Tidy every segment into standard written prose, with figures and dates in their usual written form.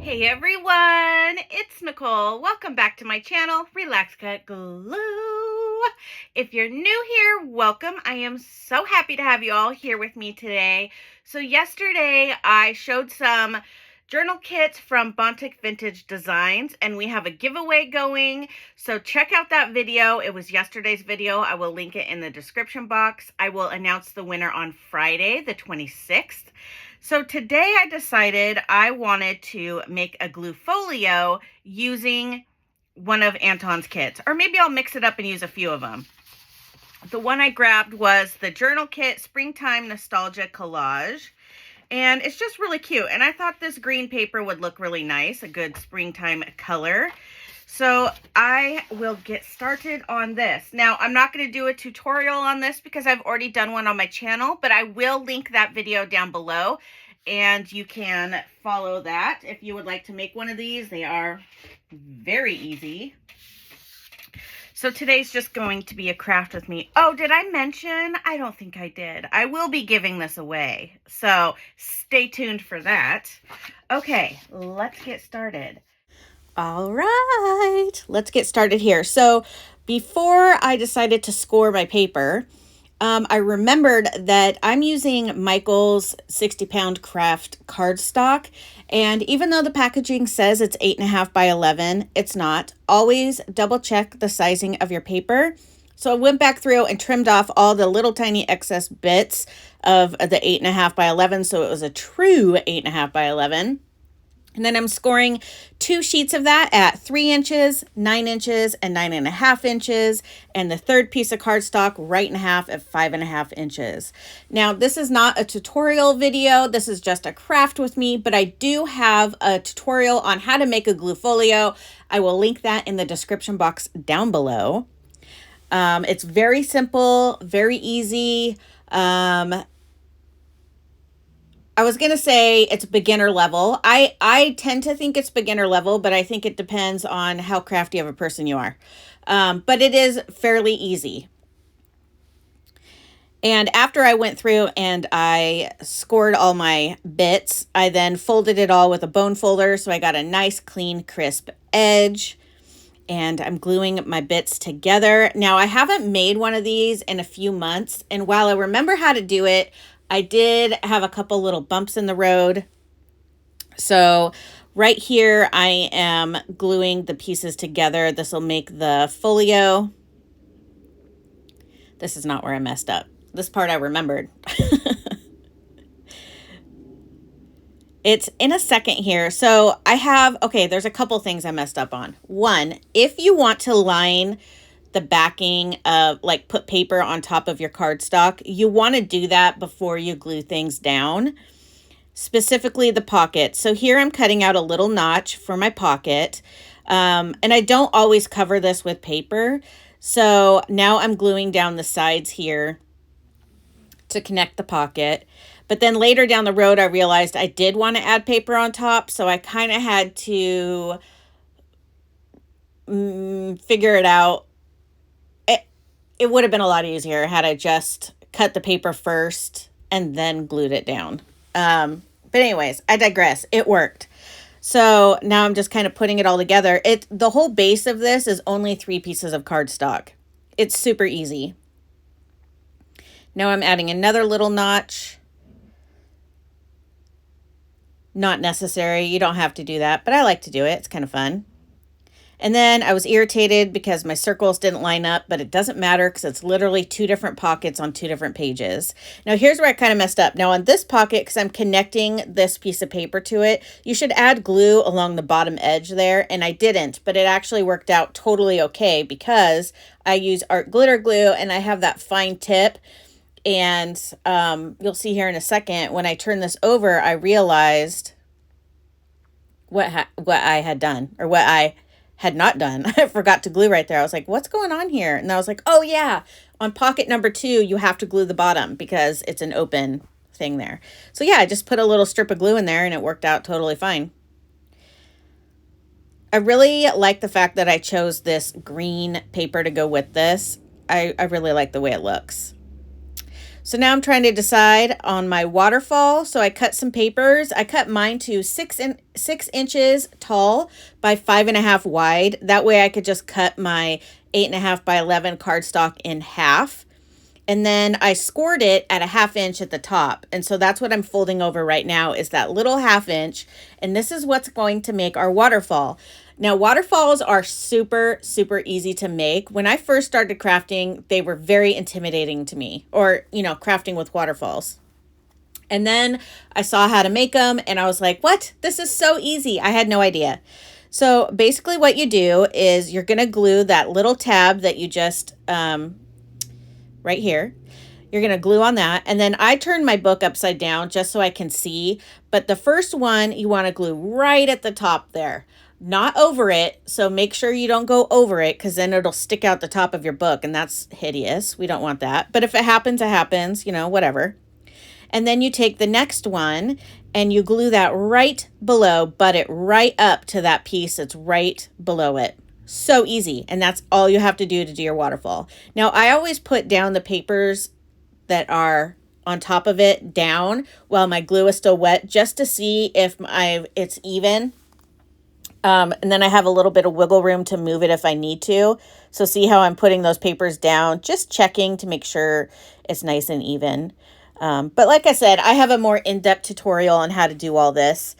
Hey everyone, it's Nicole. Welcome back to my channel, Relax.Cut.Glue. If you're new here, welcome. I am so happy to have you all here with me today. So yesterday I showed some journal kits from Bontic Vintage Designs, and we have a giveaway going. So check out that video. It was yesterday's video. I will link it in the description box. I will announce the winner on Friday, the 26th. So today I decided I wanted to make a GlueFolio using one of Anton's kits, or maybe I'll mix it up and use a few of them. The one I grabbed was the journal kit Springtime Nostalgia Collage, and it's just really cute. And I thought this green paper would look really nice, a good springtime color. So I will get started on this. Now, I'm not going to do a tutorial on this because I've already done one on my channel, but I will link that video down below and you can follow that if you would like to make one of these. They are very easy. So today's just going to be a craft with me. Oh, did I mention? I don't think I did. I will be giving this away, so stay tuned for that. Okay, let's get started. All right, let's get started here. So before I decided to score my paper, I remembered that I'm using Michael's 60-pound craft cardstock. And even though the packaging says it's 8.5 by 11, it's not. Always double check the sizing of your paper. So I went back through and trimmed off all the little tiny excess bits of the 8.5 by 11. So it was a true 8.5 by 11. And then I'm scoring 2 sheets of that at 3 inches, 9 inches, and 9.5 inches. And the third piece of cardstock right in half at 5.5 inches. Now, this is not a tutorial video. This is just a craft with me, but I do have a tutorial on how to make a GlueFolio. I will link that in the description box down below. It's very simple, very easy. I was going to say it's beginner level. I tend to think it's beginner level, but I think it depends on how crafty of a person you are. But it is fairly easy. And after I went through and I scored all my bits, I then folded it all with a bone folder. So I got a nice, clean, crisp edge. And I'm gluing my bits together. Now, I haven't made one of these in a few months. And while I remember how to do it, I did have a couple little bumps in the road. So right here, I am gluing the pieces together. This will make the folio. This is not where I messed up. This part I remembered. It's in a second here. So I have, okay, there's a couple things I messed up on. One, if you want to line the backing of, like, put paper on top of your cardstock, you want to do that before you glue things down, specifically the pocket. So here I'm cutting out a little notch for my pocket, and I don't always cover this with paper. So now I'm gluing down the sides here to connect the pocket. But then later down the road, I realized I did want to add paper on top, so I kind of had to figure it out. It would have been a lot easier had I just cut the paper first and then glued it down. But anyways, I digress. It worked. So now I'm just kind of putting it all together. The whole base of this is only 3 pieces of cardstock. It's super easy. Now I'm adding another little notch. Not necessary. You don't have to do that, but I like to do it. It's kind of fun. And then I was irritated because my circles didn't line up, but it doesn't matter because it's literally 2 different pockets on 2 different pages. Now here's where I kind of messed up. Now on this pocket, because I'm connecting this piece of paper to it, you should add glue along the bottom edge there, and I didn't, but it actually worked out totally okay because I use art glitter glue and I have that fine tip. And you'll see here in a second, when I turn this over, I realized what I had done, or what I had not done. I forgot to glue right there. I was like, what's going on here? And I was like, oh yeah, on pocket number 2, you have to glue the bottom because it's an open thing there. So yeah, I just put a little strip of glue in there and it worked out totally fine. I really like the fact that I chose this green paper to go with this. I really like the way it looks. So now I'm trying to decide on my waterfall. So I cut some papers. I cut mine to 6 inches tall by 5.5 wide. That way I could just cut my 8.5 by 11 cardstock in half. And then I scored it at a 1/2 inch at the top. And so that's what I'm folding over right now, is that little 1/2 inch. And this is what's going to make our waterfall. Now, waterfalls are super, super easy to make. When I first started crafting, they were very intimidating to me, or, crafting with waterfalls. And then I saw how to make them and I was like, what? This is so easy. I had no idea. So basically what you do is you're going to glue that little tab that you just, right here. You're going to glue on that. And then I turned my book upside down just so I can see. But the first one, you want to glue right at the top there, not over it. So make sure you don't go over it, because then it'll stick out the top of your book, and that's hideous. We don't want that. But if it happens, it happens, whatever. And then you take the next one and you glue that right below, butt it right up to that piece that's right below it. So easy. And that's all you have to do your waterfall. Now, I always put down the papers that are on top of it down while my glue is still wet, just to see if it's even. And then I have a little bit of wiggle room to move it if I need to. So see how I'm putting those papers down, just checking to make sure it's nice and even. But like I said, I have a more in-depth tutorial on how to do all this.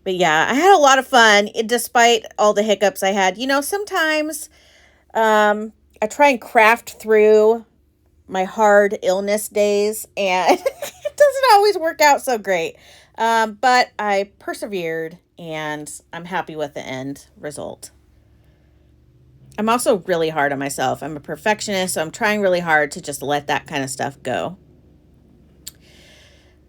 But yeah, I had a lot of fun despite all the hiccups I had. Sometimes I try and craft through my hard illness days, and it doesn't always work out so great. But I persevered, and I'm happy with the end result. I'm also really hard on myself. I'm a perfectionist, so I'm trying really hard to just let that kind of stuff go.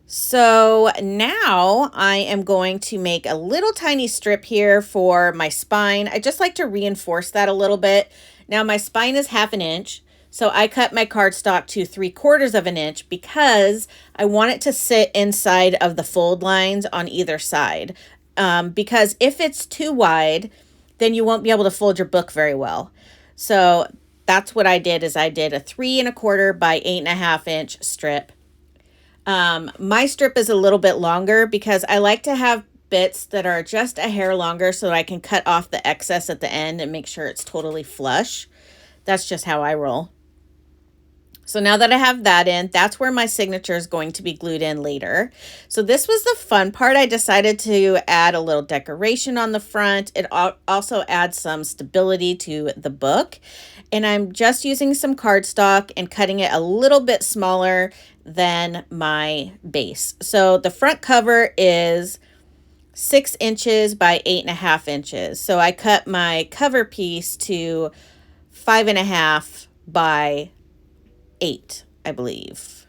So now I am going to make a little tiny strip here for my spine. I just like to reinforce that a little bit. Now my spine is 1/2 inch. So I cut my cardstock to 3/4 of an inch because I want it to sit inside of the fold lines on either side. Because if it's too wide, then you won't be able to fold your book very well. So that's what I did, is I did a 3¼ by 8.5 inch strip. My strip is a little bit longer because I like to have bits that are just a hair longer so that I can cut off the excess at the end and make sure it's totally flush. That's just how I roll. So now that I have that in, that's where my signature is going to be glued in later. So this was the fun part. I decided to add a little decoration on the front. It also adds some stability to the book. And I'm just using some cardstock and cutting it a little bit smaller than my base. So the front cover is 6 inches by 8.5 inches. So I cut my cover piece to 5.5 by 8, I believe.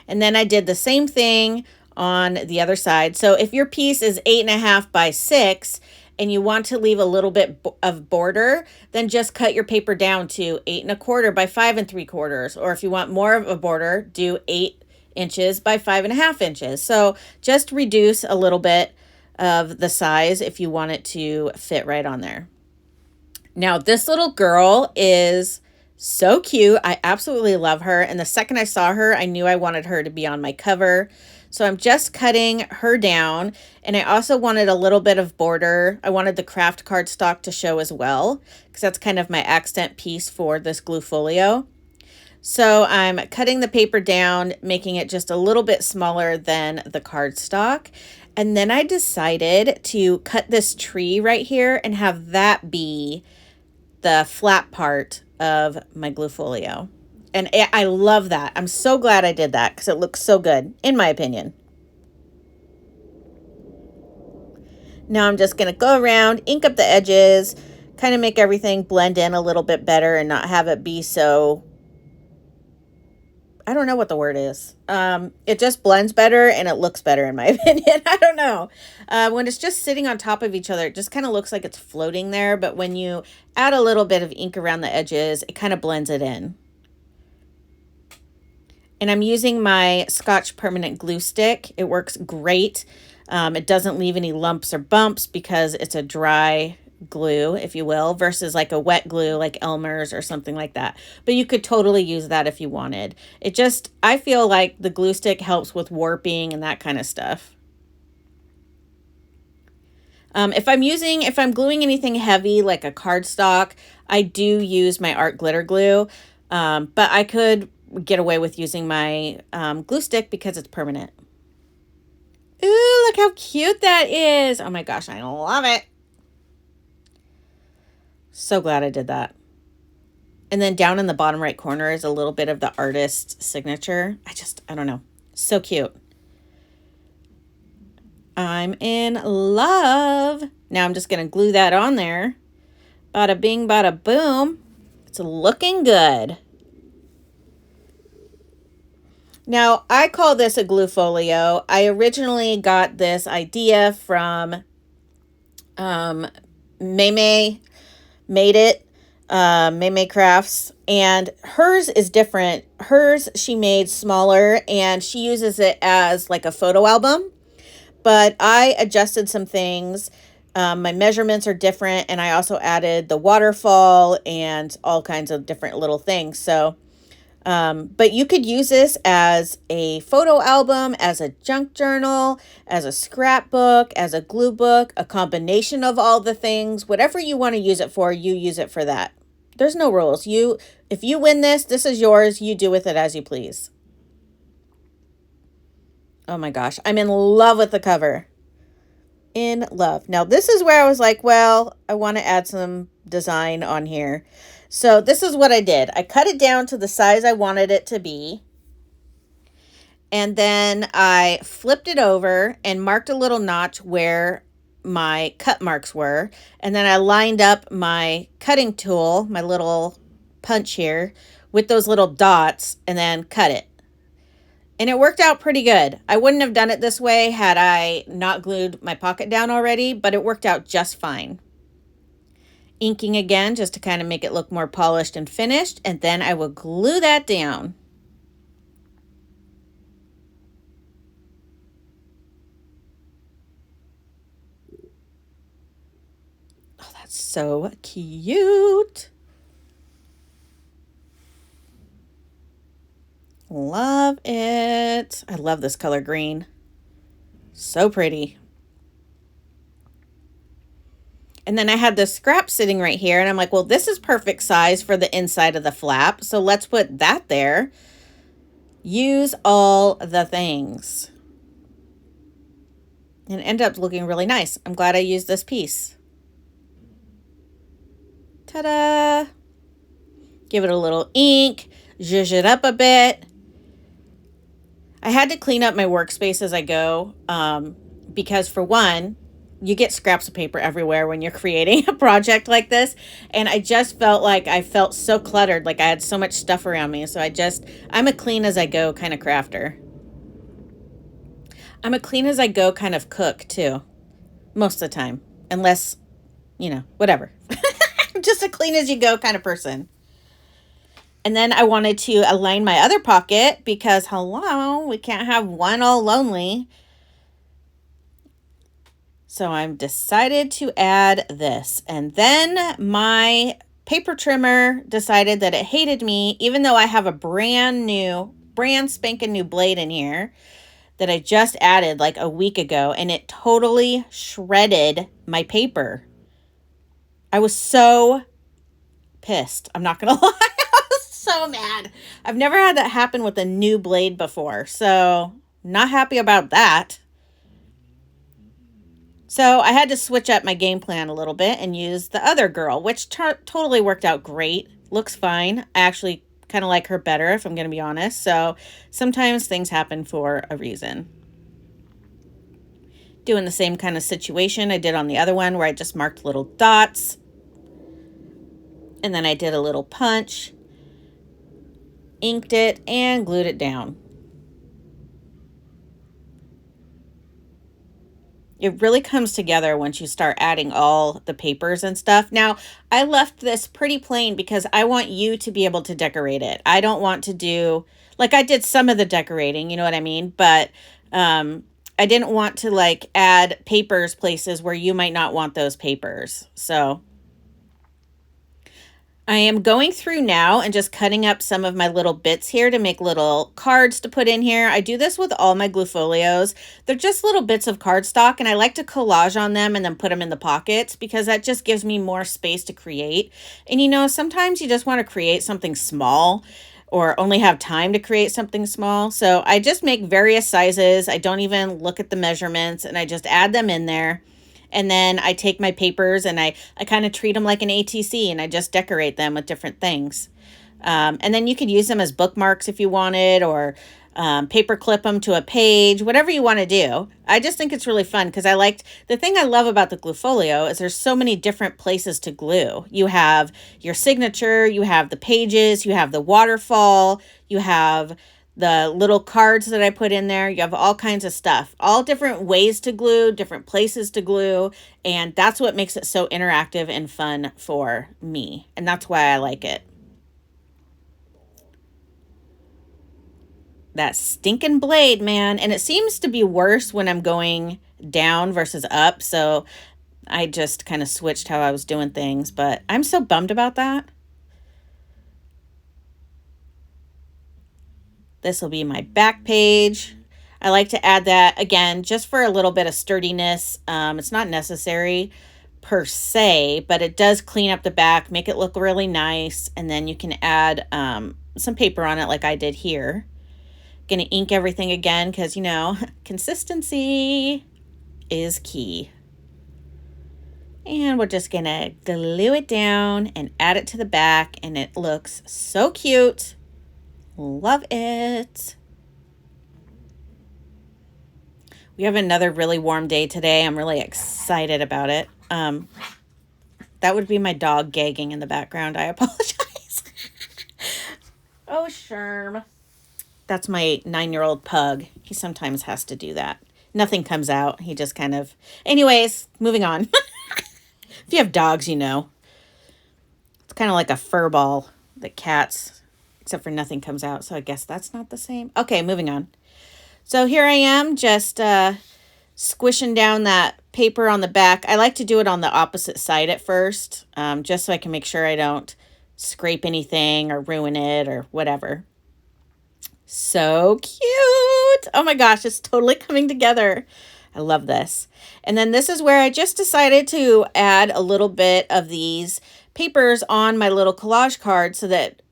And then I did the same thing on the other side. So if your piece is 8.5 by 6 and you want to leave a little bit of border, then just cut your paper down to 8¼ by 5¾ or if you want more of a border, do 8 inches by 5.5 inches. So just reduce a little bit of the size if you want it to fit right on there. Now this little girl is so cute. I absolutely love her. And the second I saw her, I knew I wanted her to be on my cover. So I'm just cutting her down. And I also wanted a little bit of border. I wanted the craft cardstock to show as well, because that's kind of my accent piece for this GlueFolio. So I'm cutting the paper down, making it just a little bit smaller than the cardstock. And then I decided to cut this tree right here and have that be the flat part of my GlueFolio. And I love that. I'm so glad I did that because it looks so good, in my opinion. Now I'm just going to go around, ink up the edges, kind of make everything blend in a little bit better and not have it be so, I don't know what the word is. It just blends better and it looks better in my opinion. I don't know. When it's just sitting on top of each other, it just kind of looks like it's floating there. But when you add a little bit of ink around the edges, it kind of blends it in. And I'm using my Scotch permanent glue stick. It works great. It doesn't leave any lumps or bumps because it's a dry glue, if you will, versus like a wet glue like Elmer's or something like that. But you could totally use that if you wanted. It just, I feel like the glue stick helps with warping and that kind of stuff. If I'm gluing anything heavy like a cardstock, I do use my art glitter glue. But I could get away with using my glue stick because it's permanent. Ooh, look how cute that is. Oh my gosh, I love it. So glad I did that. And then down in the bottom right corner is a little bit of the artist signature. I don't know. So cute. I'm in love. Now I'm just going to glue that on there. Bada bing, bada boom. It's looking good. Now, I call this a GlueFolio. I originally got this idea from Maymay Made It, Maymay Crafts, and hers is different. Hers she made smaller, and she uses it as like a photo album. But I adjusted some things. My measurements are different, and I also added the waterfall and all kinds of different little things. So, but you could use this as a photo album, as a junk journal, as a scrapbook, as a glue book, a combination of all the things. Whatever you want to use it for, you use it for that. There's no rules. If you win this, this is yours. You do with it as you please. Oh my gosh, I'm in love with the cover. In love. Now, this is where I was like, well, I want to add some design on here. So this is what I did. I cut it down to the size I wanted it to be. And then I flipped it over and marked a little notch where my cut marks were. And then I lined up my cutting tool, my little punch here, with those little dots and then cut it. And it worked out pretty good. I wouldn't have done it this way had I not glued my pocket down already, but it worked out just fine. Inking again just to kind of make it look more polished and finished, and then I will glue that down. Oh, that's so cute. Love it. I love this color green. So pretty. And then I had this scrap sitting right here, and I'm like, well, this is perfect size for the inside of the flap. So let's put that there. Use all the things. And it ended up looking really nice. I'm glad I used this piece. Ta-da! Give it a little ink, zhuzh it up a bit. I had to clean up my workspace as I go because, for one, you get scraps of paper everywhere when you're creating a project like this. And I just felt like I felt so cluttered, like I had so much stuff around me. So I'm a clean as I go kind of crafter. I'm a clean as I go kind of cook too, most of the time, unless, whatever. I'm just a clean as you go kind of person. And then I wanted to align my other pocket because, hello, we can't have one all lonely. So I've decided to add this. And then my paper trimmer decided that it hated me, even though I have a brand spanking new blade in here that I just added like a week ago, and it totally shredded my paper. I was so pissed. I'm not going to lie. So mad. I've never had that happen with a new blade before, so not happy about that. So I had to switch up my game plan a little bit and use the other girl, which totally worked out great. Looks fine. I actually kind of like her better, if I'm going to be honest. So sometimes things happen for a reason. Doing the same kind of situation I did on the other one where I just marked little dots. And then I did a little punch, inked it, and glued it down. It really comes together once you start adding all the papers and stuff. Now, I left this pretty plain because I want you to be able to decorate it. I don't want to do, like I did some of the decorating, you know what I mean? But I I didn't want to like add papers places where you might not want those papers. So I am going through now and just cutting up some of my little bits here to make little cards to put in here. I do this with all my GlueFolios. They're just little bits of cardstock, and I like to collage on them and then put them in the pockets because that just gives me more space to create. And you know, sometimes you just want to create something small or only have time to create something small. So I just make various sizes. I don't even look at the measurements, and I just add them in there. And then I take my papers and I kind of treat them like an ATC, and I just decorate them with different things. And then you could use them as bookmarks if you wanted, or paper clip them to a page, whatever you want to do. I just think it's really fun because the thing I love about the GlueFolio is there's so many different places to glue. You have your signature, you have the pages, you have the waterfall, you have the little cards that I put in there. You have all kinds of stuff, all different ways to glue, different places to glue. And that's what makes it so interactive and fun for me. And that's why I like it. That stinking blade, man. And it seems to be worse when I'm going down versus up. So I just kind of switched how I was doing things, but I'm so bummed about that. This will be my back page. I like to add that, again, just for a little bit of sturdiness. It's not necessary per se, but it does clean up the back, make it look really nice. And then you can add some paper on it like I did here. Gonna ink everything again because, you know, consistency is key. And we're just gonna glue it down and add it to the back, and it looks so cute. Love it. We have another really warm day today. I'm really excited about it. That would be my dog gagging in the background. I apologize. Oh, Sherm. That's my 9-year-old pug. He sometimes has to do that. Nothing comes out. He just kind of... Anyways, moving on. If you have dogs, you know. It's kind of like a fur ball that cats... Except for nothing comes out, so I guess that's not the same. Okay, moving on. So here I am, just squishing down that paper on the back. I like to do it on the opposite side at first, just so I can make sure I don't scrape anything or ruin it or whatever. So cute! Oh my gosh, it's totally coming together. I love this. And then this is where I just decided to add a little bit of these papers on my little collage card so that...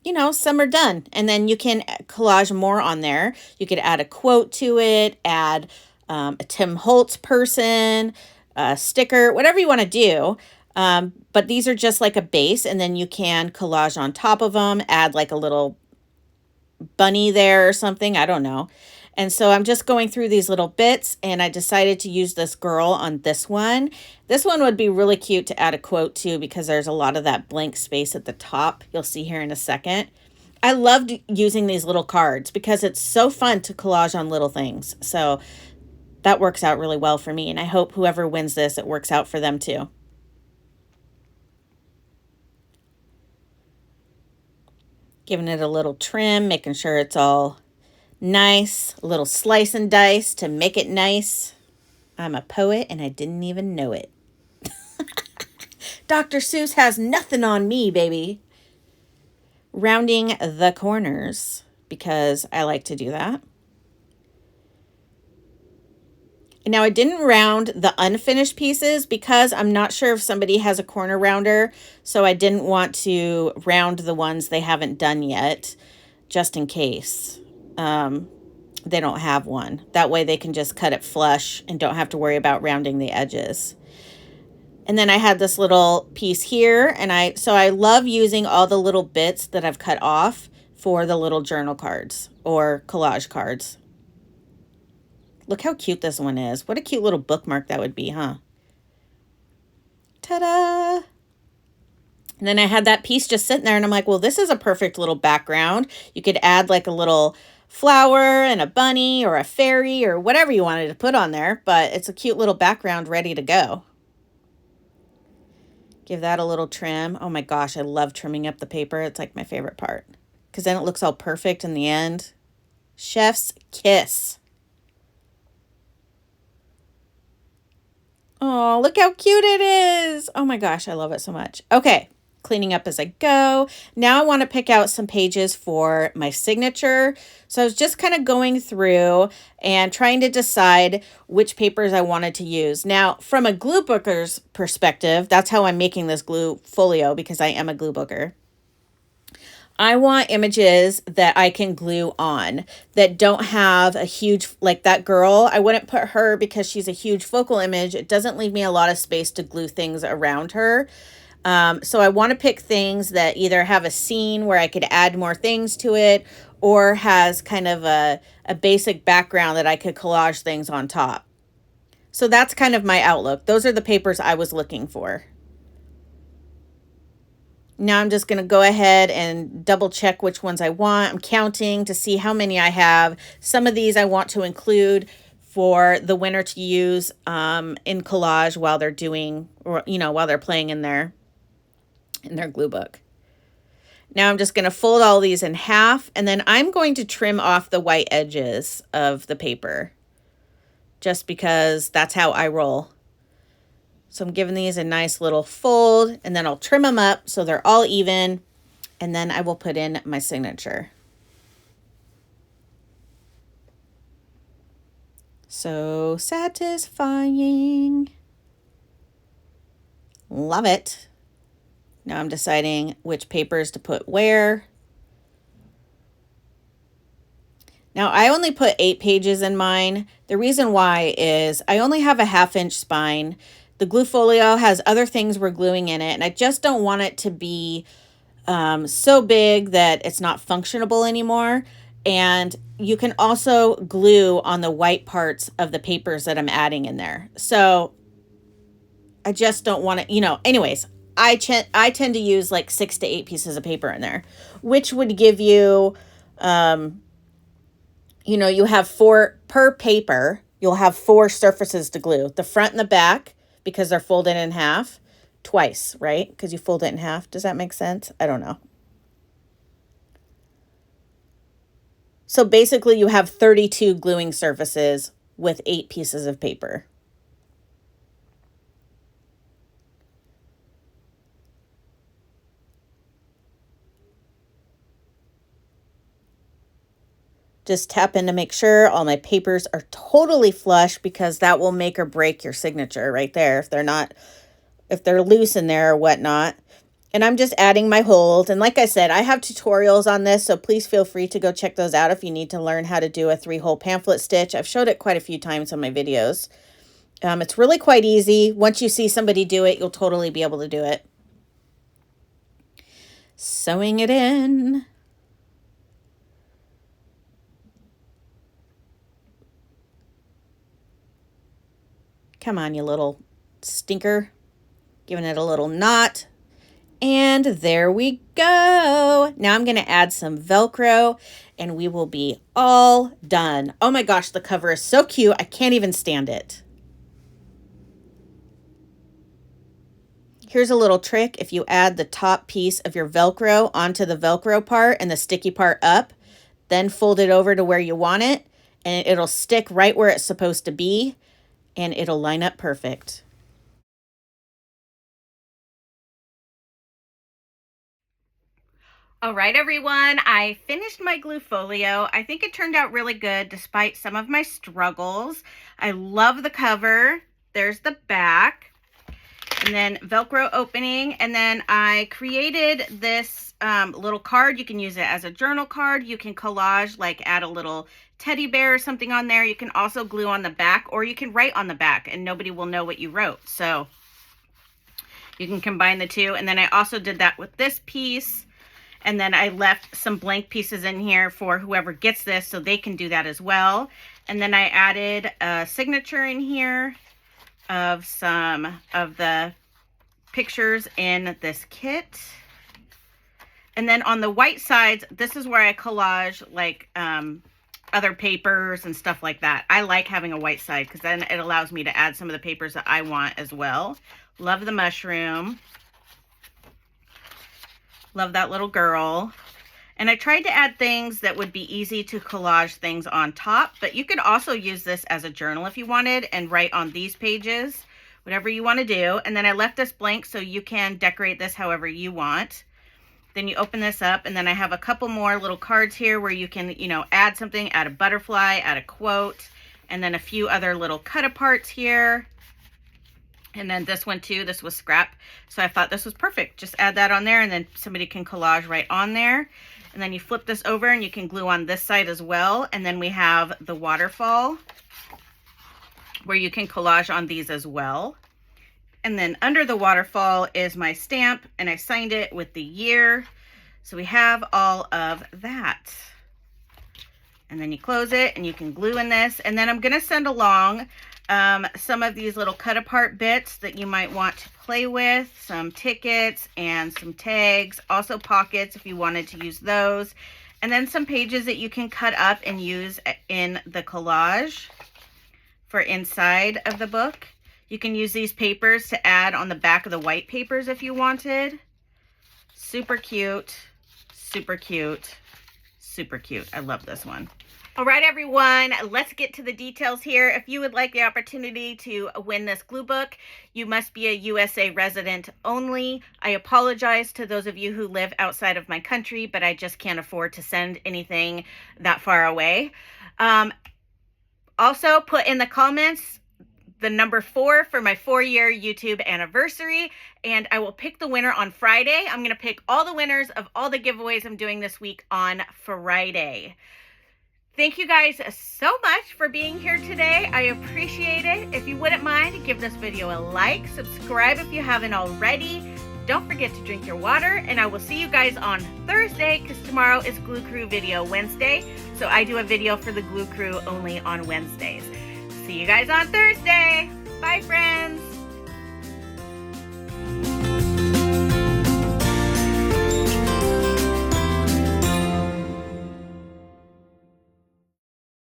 you know, some are done, and then you can collage more on there. You could add a quote to it, add a Tim Holtz person, a sticker, whatever you want to do. But these are just like a base, and then you can collage on top of them, add like a little bunny there or something. I don't know. And so I'm just going through these little bits, and I decided to use this girl on this one. This one would be really cute to add a quote to because there's a lot of that blank space at the top. You'll see here in a second. I loved using these little cards because it's so fun to collage on little things. So that works out really well for me, and I hope whoever wins this, it works out for them too. Giving it a little trim, making sure it's all nice, a little slice and dice to make it nice. I'm a poet and I didn't even know it. Dr. Seuss has nothing on me, baby. Rounding the corners because I like to do that. Now, I didn't round the unfinished pieces because I'm not sure if somebody has a corner rounder, so I didn't want to round the ones they haven't done yet, just in case they don't have one. That way they can just cut it flush and don't have to worry about rounding the edges. And then I had this little piece here, and so I love using all the little bits that I've cut off for the little journal cards or collage cards. Look how cute this one is. What a cute little bookmark that would be, huh? Ta-da! And then I had that piece just sitting there, and I'm like, well, this is a perfect little background. You could add like a little flower and a bunny or a fairy or whatever you wanted to put on there, but it's a cute little background ready to go. Give that a little trim. Oh my gosh, I love trimming up the paper. It's like my favorite part because then it looks all perfect in the end. Chef's kiss. Oh, look how cute it is. Oh my gosh, I love it so much. Okay, cleaning up as I go. Now I want to pick out some pages for my signature. So I was just kind of going through and trying to decide which papers I wanted to use. Now, from a glue booker's perspective, that's how I'm making this GlueFolio because I am a glue booker. I want images that I can glue on that don't have a huge, like that girl. I wouldn't put her because she's a huge focal image. It doesn't leave me a lot of space to glue things around her. So I want to pick things that either have a scene where I could add more things to it or has kind of a basic background that I could collage things on top. So that's kind of my outlook. Those are the papers I was looking for. Now I'm just going to go ahead and double check which ones I want. I'm counting to see how many I have. Some of these I want to include for the winner to use in collage while they're doing, or while they're playing in their glue book. Now I'm just going to fold all these in half, and then I'm going to trim off the white edges of the paper just because that's how I roll. So I'm giving these a nice little fold, and then I'll trim them up so they're all even, and then I will put in my signature. So satisfying. Love it. Now I'm deciding which papers to put where. Now I only put 8 pages in mine. The reason why is I only have a 1/2 inch spine. The GlueFolio has other things we're gluing in it, and I just don't want it to be so big that it's not functionable anymore. And you can also glue on the white parts of the papers that I'm adding in there. So I just don't want to, anyways, I tend to use like 6 to 8 pieces of paper in there, which would give you, you have 4 per paper. You'll have 4 surfaces to glue, the front and the back, because they're folded in half twice, right? Because you fold it in half. Does that make sense? I don't know. So basically you have 32 gluing surfaces with 8 pieces of paper. Just tap in to make sure all my papers are totally flush, because that will make or break your signature right there if they're loose in there or whatnot. And I'm just adding my holes. And like I said, I have tutorials on this, so please feel free to go check those out if you need to learn how to do a 3-hole pamphlet stitch. I've showed it quite a few times on my videos. It's really quite easy. Once you see somebody do it, you'll totally be able to do it. Sewing it in. Come on, you little stinker. Giving it a little knot. And there we go. Now I'm going to add some Velcro and we will be all done. Oh my gosh, the cover is so cute. I can't even stand it. Here's a little trick. If you add the top piece of your Velcro onto the Velcro part and the sticky part up, then fold it over to where you want it, and it'll stick right where it's supposed to be, and it'll line up perfect. All right, everyone, I finished my GlueFolio. I think it turned out really good despite some of my struggles. I love the cover. There's the back. And then Velcro opening. And then I created this little card. You can use it as a journal card. You can collage, like add a little teddy bear or something on there. You can also glue on the back, or you can write on the back and nobody will know what you wrote. So you can combine the two. And then I also did that with this piece. And then I left some blank pieces in here for whoever gets this so they can do that as well. And then I added a signature in here of some of the pictures in this kit. And then on the white sides, this is where I collage like other papers and stuff like that. I like having a white side because then it allows me to add some of the papers that I want as well. Love the mushroom. Love that little girl. And I tried to add things that would be easy to collage things on top, but you could also use this as a journal if you wanted and write on these pages whatever you want to do. And then I left this blank so you can decorate this however you want. Then you open this up, and then I have a couple more little cards here where you can, you know, add something, add a butterfly, add a quote, and then a few other little cut aparts here. And then this one too, this was scrap. So I thought this was perfect. Just add that on there, and then somebody can collage right on there. And then you flip this over and you can glue on this side as well. And then we have the waterfall where you can collage on these as well. And then under the waterfall is my stamp, and I signed it with the year. So we have all of that. And then you close it and you can glue in this. And then I'm going to send along some of these little cut apart bits that you might want to play with, some tickets and some tags, also pockets if you wanted to use those. And then some pages that you can cut up and use in the collage for inside of the book. You can use these papers to add on the back of the white papers if you wanted. Super cute, super cute, super cute. I love this one. All right, everyone, let's get to the details here. If you would like the opportunity to win this glue book, you must be a USA resident only. I apologize to those of you who live outside of my country, but I just can't afford to send anything that far away. Also, put in the comments the number 4 for my 4-year YouTube anniversary, and I will pick the winner on Friday. I'm going to pick all the winners of all the giveaways I'm doing this week on Friday. Thank you guys so much for being here today. I appreciate it. If you wouldn't mind, give this video a like, subscribe if you haven't already. Don't forget to drink your water, and I will see you guys on Thursday because tomorrow is Glue Crew Video Wednesday. So I do a video for the Glue Crew only on Wednesdays. See you guys on Thursday. Bye, friends.